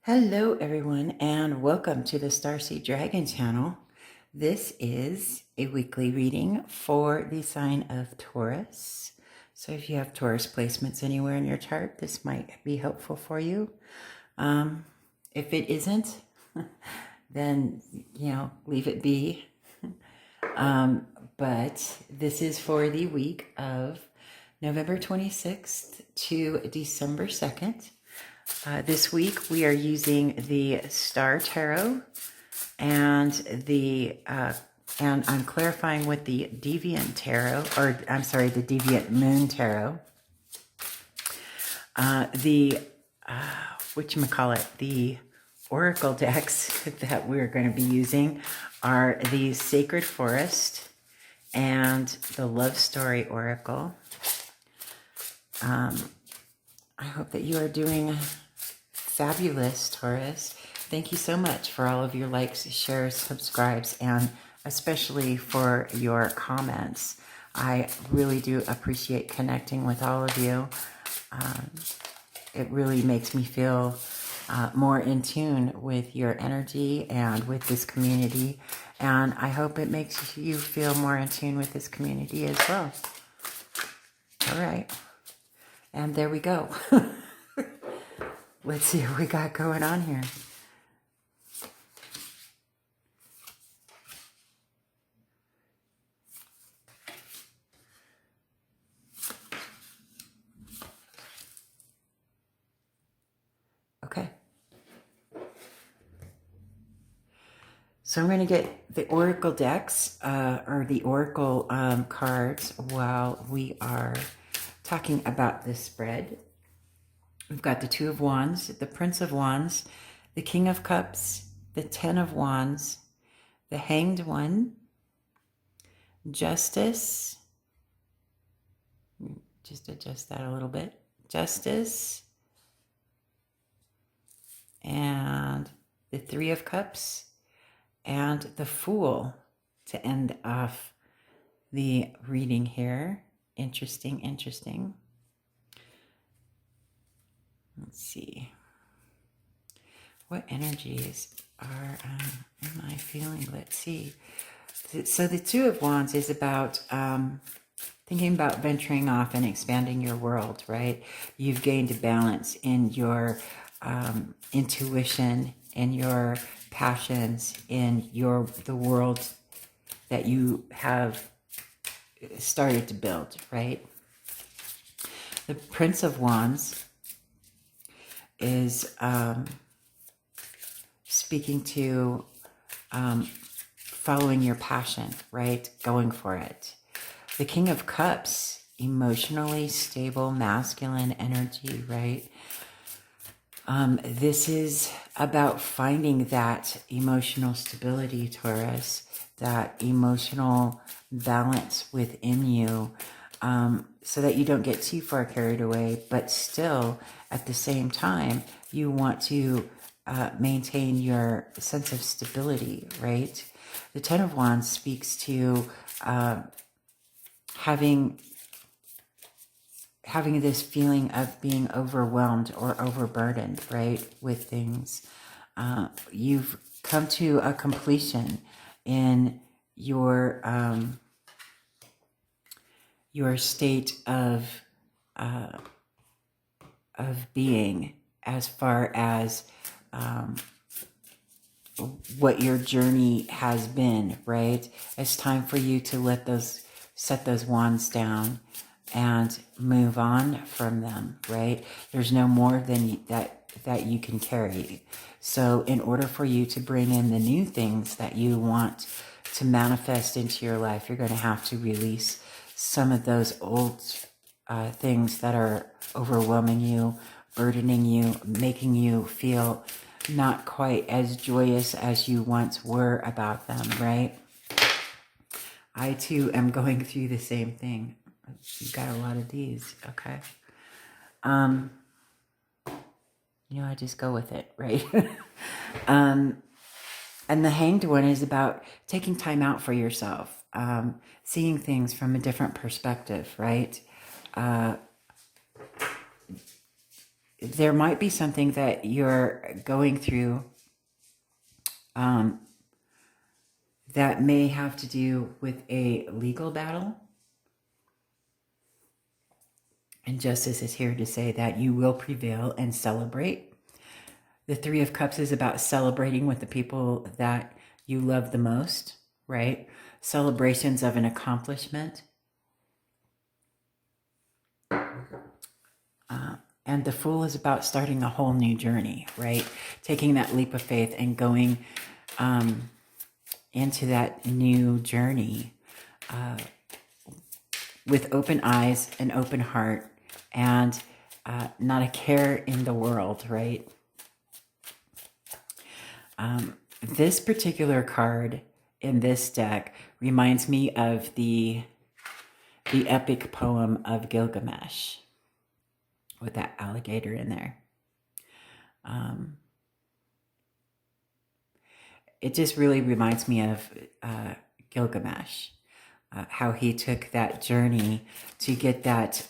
Hello, everyone, and welcome to the Starseed Dragon channel. This is a weekly reading for the sign of Taurus. So if you have Taurus placements anywhere in your chart, this might be helpful for you. If it isn't, then, leave it be. But this is for the week of November 26th to December 2nd. This week we are using the Star Tarot and and I'm clarifying with the Deviant Tarot, or I'm sorry, the Deviant Moon Tarot. The Oracle decks that we're going to be using are the Sacred Forest and the Love Story Oracle. I hope that you are doing fabulous, Taurus. Thank you so much for all of your likes, shares, subscribes, and especially for your comments. I really do appreciate connecting with all of you. It really makes me feel more in tune with your energy and with this community. And I hope it makes you feel more in tune with this community as well. All right. And there we go. Let's see what we got going on here. Okay. So I'm going to get the Oracle decks, or the Oracle cards, while we are talking about this spread. We've got the Two of Wands, the Prince of Wands, the King of Cups, the Ten of Wands, the Hanged One, Justice. Just adjust that a little bit. Justice. And the Three of Cups. And the Fool to end off the reading here. Interesting, interesting. Let's see. What energies am I feeling? Let's see. So the Two of Wands is about thinking about venturing off and expanding your world, right? You've gained a balance in your intuition, in your passions, in the world that you have started to build, right? The Prince of Wands is speaking to following your passion, right? Going for it. The King of Cups, emotionally stable, masculine energy, right? This is about finding that emotional stability, Taurus, that emotional balance within you, so that you don't get too far carried away, but still at the same time, you want to maintain your sense of stability, right? The Ten of Wands speaks to having this feeling of being overwhelmed or overburdened, right, with things. You've come to a completion in your state of being, as far as what your journey has been, right? It's time for you to set those wands down and move on from them, right? There's no more than that you can carry. So in order for you to bring in the new things that you want to manifest into your life, you're going to have to release some of those old things that are overwhelming you, burdening you, making you feel not quite as joyous as you once were about them, right? I too am going through the same thing. You've got a lot of these, okay? I just go with it, right? And the Hanged One is about taking time out for yourself, seeing things from a different perspective, right? there might be something that you're going through that may have to do with a legal battle. And justice is here to say that you will prevail and celebrate. The Three of Cups is about celebrating with the people that you love the most, right? Celebrations of an accomplishment. And the Fool is about starting a whole new journey, right? Taking that leap of faith and going into that new journey with open eyes, an open heart, and not a care in the world, right? This particular card in this deck reminds me of the epic poem of Gilgamesh with that alligator in there. It just really reminds me of Gilgamesh, how he took that journey to get that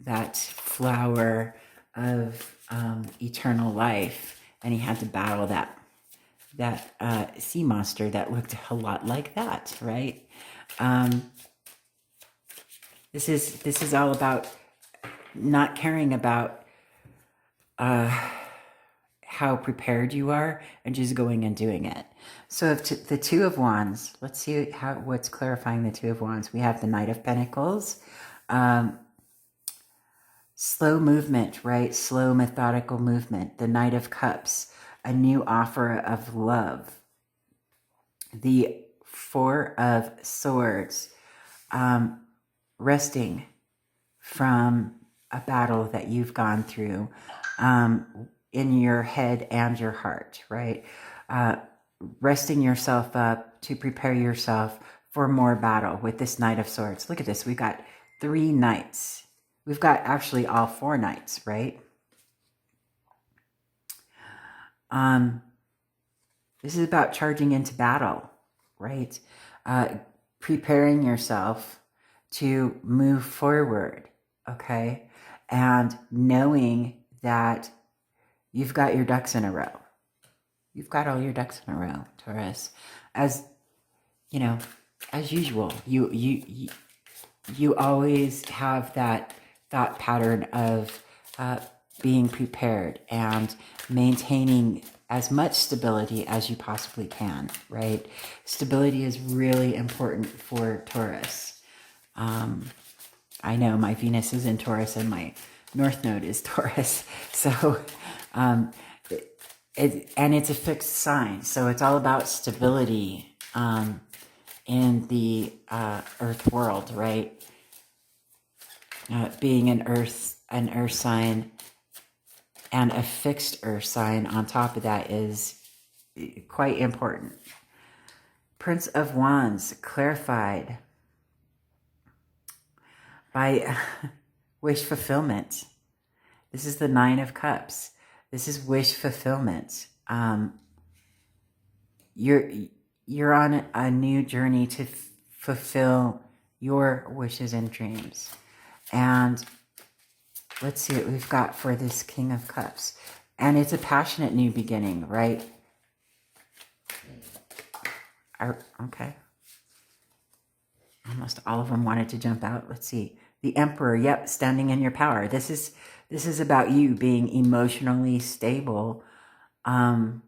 that flower of eternal life, and he had to battle that sea monster that looked a lot like that, right? This is all about not caring about how prepared you are and just going and doing it. So if the Two of Wands, let's see what's clarifying the Two of Wands. We have the Knight of Pentacles, slow movement, right? Slow methodical movement. The Knight of Cups, a new offer of love. The Four of Swords, resting from a battle that you've gone through in your head and your heart, right? Resting yourself up to prepare yourself for more battle with this Knight of Swords. Look at this. We've got 3 knights. We've got actually all 4 knights, right? This is about charging into battle, right? Preparing yourself to move forward, okay? And knowing that you've got your ducks in a row. You've got all your ducks in a row, Taurus. As you know, as usual, you always have that thought pattern of being prepared and maintaining as much stability as you possibly can, right? Stability is really important for Taurus. I know my Venus is in Taurus and my North Node is Taurus. So, and it's a fixed sign. So it's all about stability in the Earth world, right? Being an Earth sign and a fixed Earth sign on top of that is quite important. Prince of Wands, clarified by wish fulfillment. This is the Nine of Cups. This is wish fulfillment. You're on a new journey to fulfill your wishes and dreams. And let's see what we've got for this King of Cups. And it's a passionate new beginning, right? Okay. Almost all of them wanted to jump out. Let's see. The Emperor, yep, standing in your power. This is about you being emotionally stable and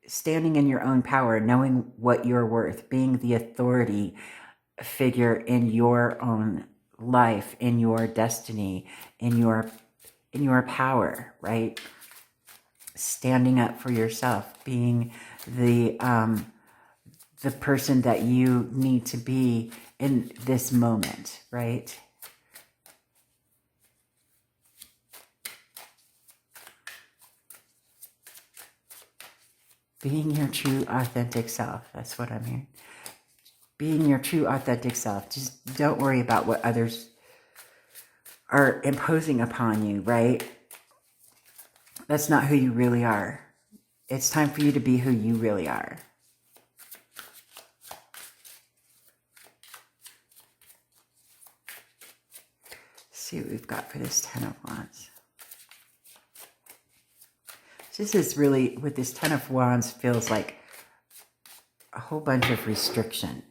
standing in your own power, knowing what you're worth, being the authority figure in your own life, in your destiny, in your power, right? Standing up for yourself, being the person that you need to be in this moment, right? Being your true, authentic self. That's what I'm hearing. Being your true, authentic self. Just don't worry about what others are imposing upon you, right? That's not who you really are. It's time for you to be who you really are. see what we've got for this Ten of Wands. This is really, with this Ten of Wands, feels like a whole bunch of restriction.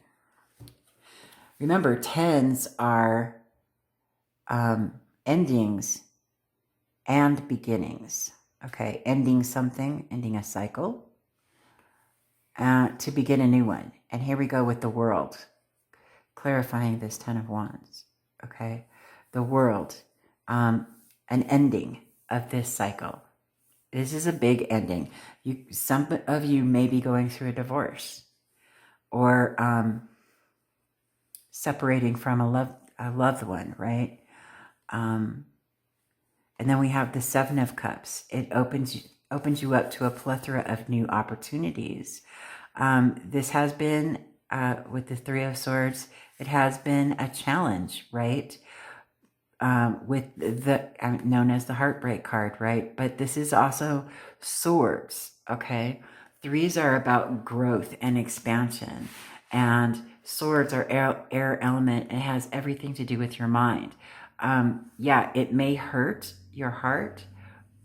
Remember, tens are endings and beginnings. Okay, ending something, ending a cycle, to begin a new one. And here we go with the world, clarifying this Ten of Wands. Okay, the world, an ending of this cycle. This is a big ending. Some of you may be going through a divorce, or separating from a loved one, right? And then we have the Seven of Cups. It opens you up to a plethora of new opportunities. This has been, with the Three of Swords, it has been a challenge, right? With the known as the heartbreak card, right? But this is also swords, okay? Threes are about growth and expansion, and swords are air element. It has everything to do with your mind. Yeah, it may hurt your heart,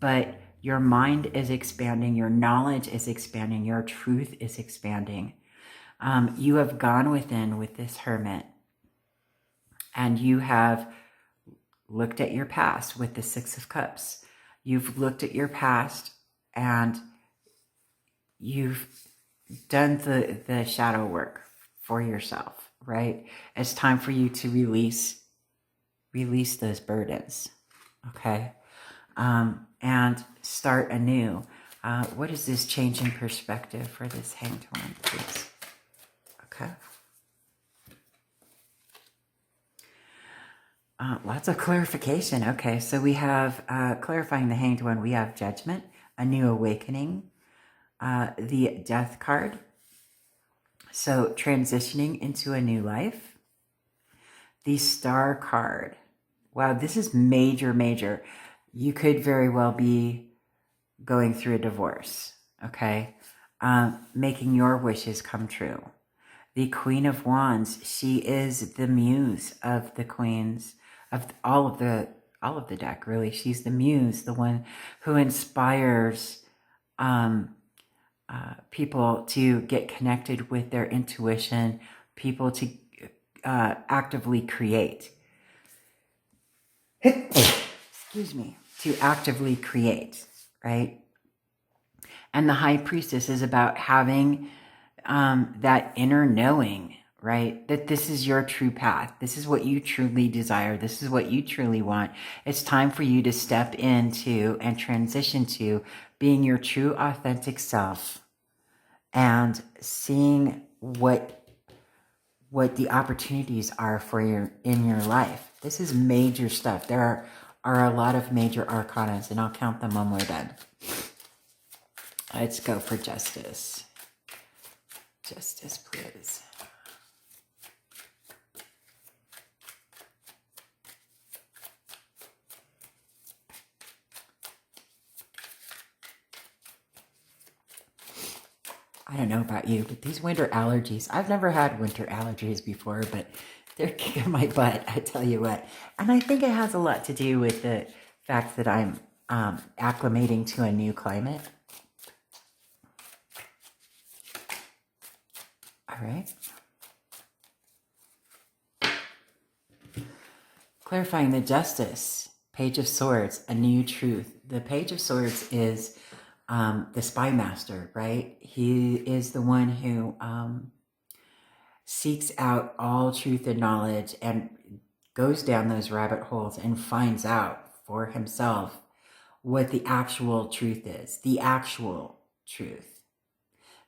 but your mind is expanding, your knowledge is expanding, your truth is expanding. You have gone within with this Hermit, and you have looked at your past with the Six of Cups. You've looked at your past, and you've done the shadow work for yourself, right? It's time for you to release those burdens, okay? And start anew. What is this change in perspective for this Hanged One, please? Okay. Lots of clarification. Okay, so we have, clarifying the Hanged One, we have Judgment, a new awakening, the Death card, so transitioning into a new life. The Star card. Wow, this is major, major. You could very well be going through a divorce, okay? Making your wishes come true. The Queen of Wands, she is the muse of the queens, of all of the deck, really. She's the muse, the one who inspires people to get connected with their intuition, people to actively create. Excuse me. To actively create, right? And the High Priestess is about having that inner knowing, right? That this is your true path. This is what you truly desire. This is what you truly want. It's time for you to step into and transition to being your true, authentic self, and seeing what the opportunities are for in your life. This is major stuff. There are a lot of major arcanas, and I'll count them when we're done. Let's go for Justice. Justice, please. I don't know about you, but these winter allergies, I've never had winter allergies before, but they're kicking my butt, I tell you what. And I think it has a lot to do with the fact that I'm acclimating to a new climate. All right. Clarifying the Justice, Page of Swords, a new truth. The Page of Swords is the spy master, right? He is the one who seeks out all truth and knowledge and goes down those rabbit holes and finds out for himself what the actual truth is. The actual truth.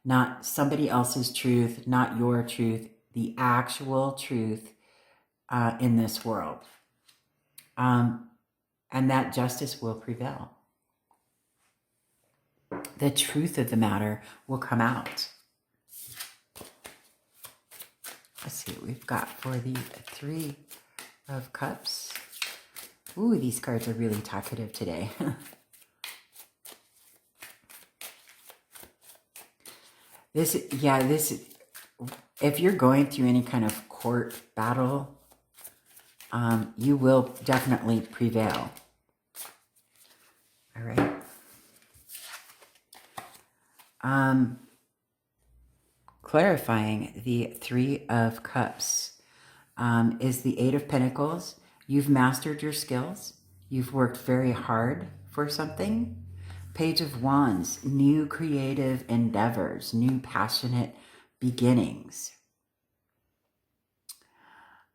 Not somebody else's truth, not your truth. The actual truth in this world. And that justice will prevail. The truth of the matter will come out. Let's see what we've got for the Three of Cups. Ooh, these cards are really talkative today. This, if you're going through any kind of court battle, You will definitely prevail. All right. Clarifying the Three of Cups is the Eight of Pentacles. You've mastered your skills. You've worked very hard for something. Page of Wands, new creative endeavors, new passionate beginnings.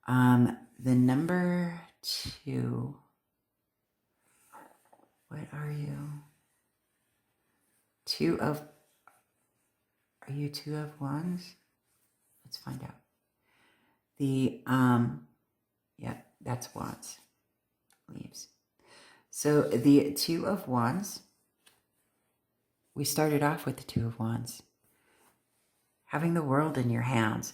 The number 2. What are you? Are you Two of Wands? Let's find out. Yeah, that's Wands. Leaves. So the Two of Wands, we started off with the Two of Wands. Having the world in your hands.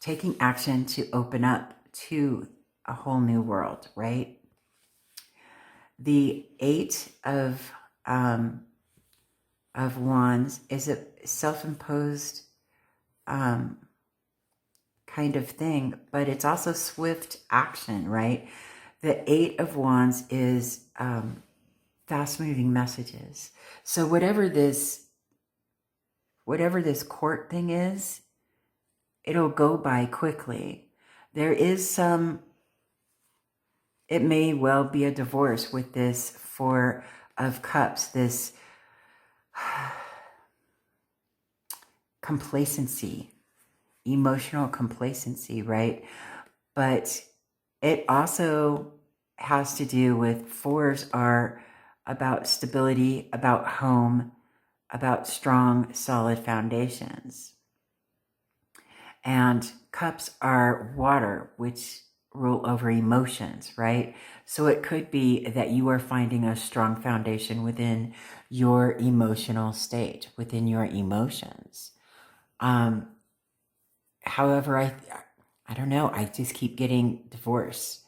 Taking action to open up to a whole new world, right? The Eight of Wands is a self-imposed kind of thing, but it's also swift action, right? The Eight of Wands is fast-moving messages. So whatever this court thing is, it'll go by quickly. There is it may well be a divorce with this Four of Cups, this complacency, emotional complacency, right? But it also has to do with fours are about stability, about home, about strong, solid foundations. And cups are water, which rule over emotions, right? So it could be that you are finding a strong foundation within your emotional state, within your emotions. However, I don't know. I just keep getting divorce.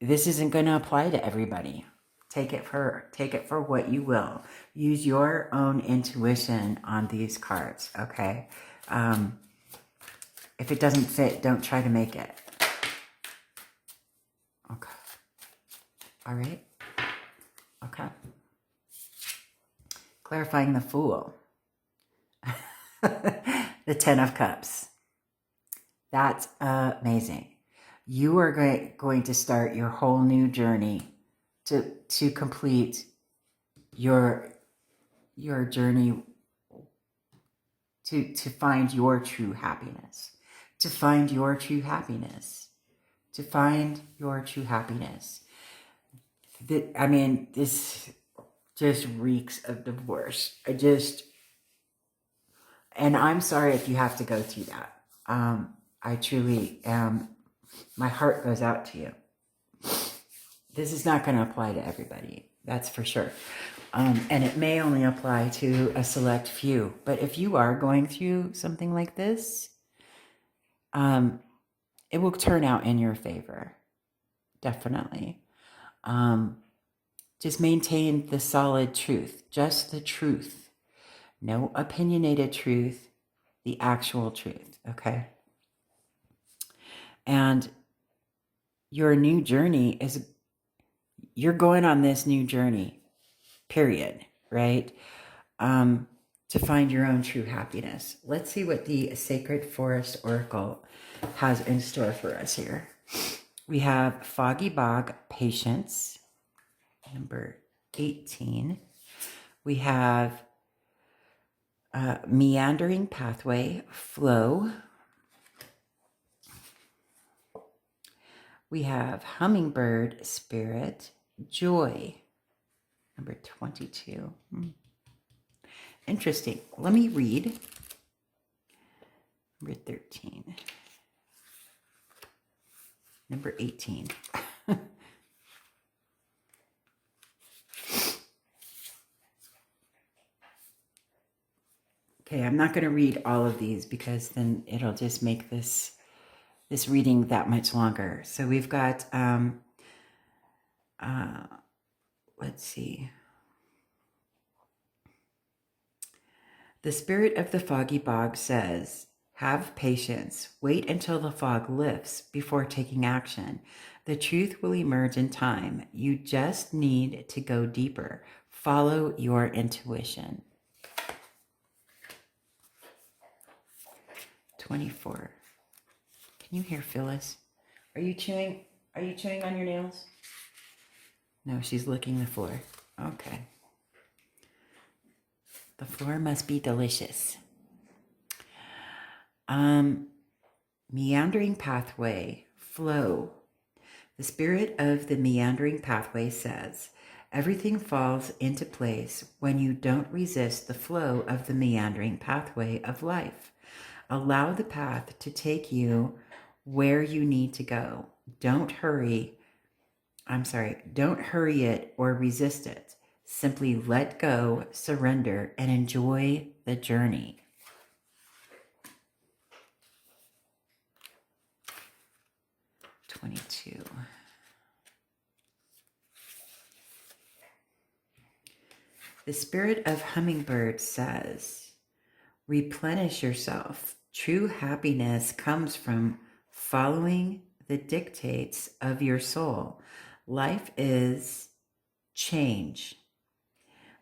This isn't going to apply to everybody. Take it for what you will. Use your own intuition on these cards, okay? If it doesn't fit, don't try to make it. Okay. All right. Okay. Clarifying the Fool. The Ten of Cups. That's amazing. You are going to start your whole new journey to complete your journey to find your true happiness. To find your true happiness. To find your true happiness. I mean, this just reeks of divorce. And I'm sorry if you have to go through that. I truly am. My heart goes out to you. This is not going to apply to everybody. That's for sure. And it may only apply to a select few. But if you are going through something like this, it will turn out in your favor. Definitely. Just maintain the solid truth. Just the truth. No opinionated truth. The actual truth. Okay? And your new journey is, you're going on this new journey, period, right? To find your own true happiness. Let's see what the Sacred Forest Oracle has in store for us here. We have Foggy Bog, Patience, number 18. We have Meandering Pathway, Flow. We have Hummingbird Spirit, Joy, number 22. Interesting. Let me read number 13. Number 18. Okay, I'm not going to read all of these because then it'll just make this reading that much longer. So we've got, let's see. The spirit of the Foggy Bog says, Have patience. Wait until the fog lifts before taking action. The truth will emerge in time. You just need to go deeper. Follow your intuition. 24. Can you hear Phyllis? Are you chewing? Are you chewing on your nails? No, she's licking the floor. Okay. The floor must be delicious. Meandering pathway, flow. The spirit of the meandering pathway says, everything falls into place when you don't resist the flow of the meandering pathway of life. Allow the path to take you where you need to go. Don't hurry it or resist it. Simply let go, surrender, and enjoy the journey. The spirit of hummingbird says, replenish yourself. True happiness comes from following the dictates of your soul. Life is change.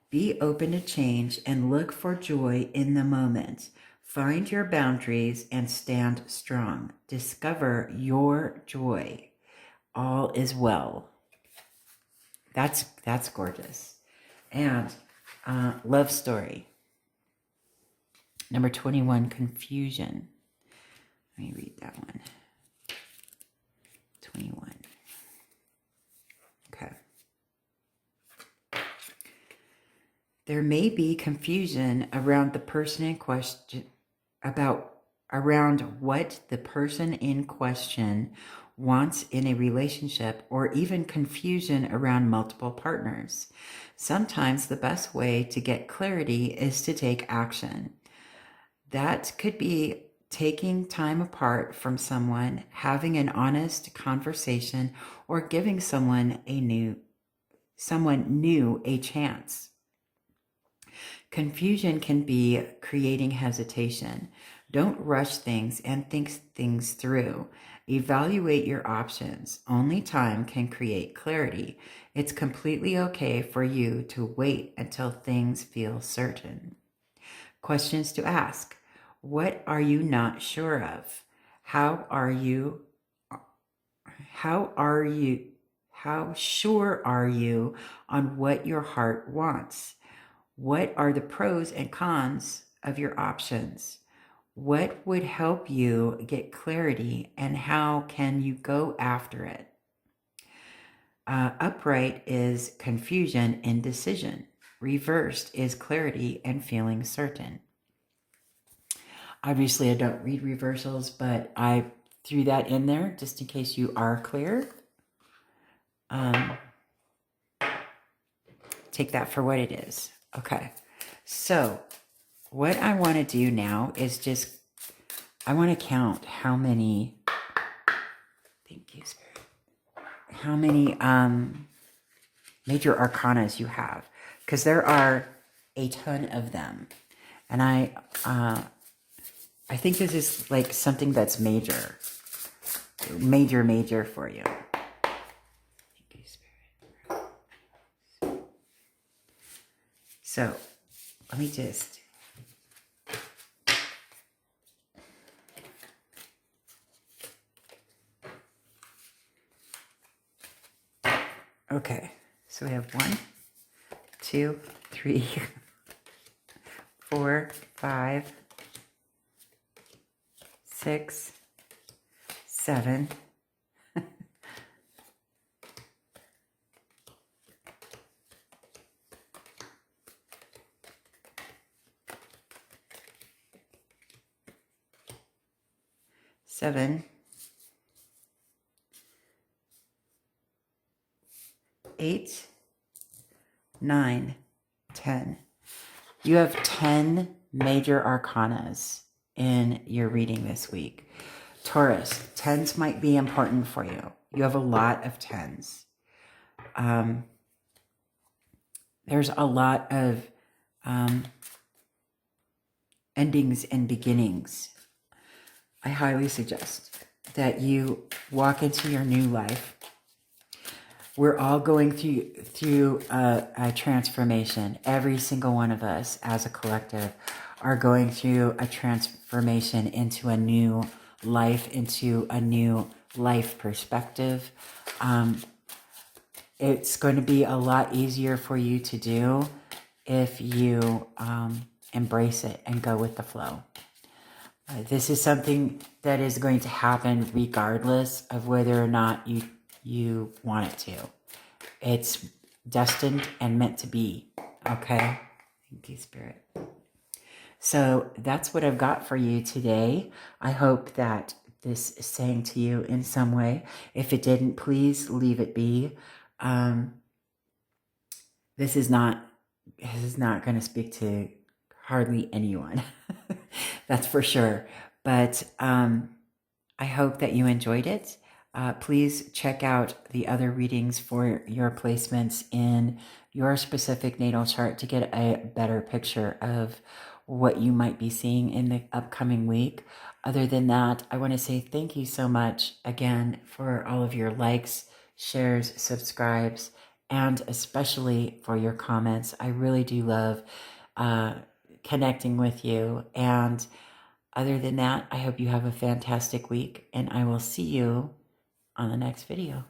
Be open to change and look for joy in the moment. Find your boundaries and stand strong. Discover your joy. All is well. That's gorgeous. And love story. Number 21, confusion. Let me read that one. 21. Okay. There may be confusion around the person in question, around what the person in question wants in a relationship, or even confusion around multiple partners. Sometimes the best way to get clarity is to take action. That could be taking time apart from someone, having an honest conversation, or giving someone new a chance. Confusion can be creating hesitation. Don't rush things and think things through. Evaluate your options. Only time can create clarity. It's completely okay for you to wait until things feel certain. Questions to ask. What are you not sure of? How sure are you on what your heart wants? What are the pros and cons of your options? What would help you get clarity, and how can you go after it? Upright is confusion, indecision. Reversed is clarity and feeling certain. Obviously, I don't read reversals, but I threw that in there just in case you are clear. Take that for what it is. Okay, so what I want to do now is I want to count how many, thank you, Spirit, how many major arcanas you have, because there are a ton of them. And I think this is like something that's major for you. Thank you, Spirit. So let me just... Okay, so we have 1, 2, 3, 4, 5, 6, 7. Seven, 8, 9, 10. You have 10 major arcanas in your reading this week. Taurus, 10s might be important for you. You have a lot of 10s. There's a lot of endings and beginnings. I highly suggest that you walk into your new life. We're all going through a transformation. Every single one of us as a collective are going through a transformation into a new life, into a new life perspective. It's going to be a lot easier for you to do if you embrace it and go with the flow. This is something that is going to happen regardless of whether or not you want it to. It's destined and meant to be. Okay? Thank you, Spirit. So that's what I've got for you today. I hope that this is saying to you in some way. If it didn't, please leave it be. This is not going to speak to hardly anyone. That's for sure. But I hope that you enjoyed it. Please check out the other readings for your placements in your specific natal chart to get a better picture of what you might be seeing in the upcoming week. Other than that, I want to say thank you so much again for all of your likes, shares, subscribes, and especially for your comments. I really do love connecting with you. And other than that, I hope you have a fantastic week, and I will see you on the next video.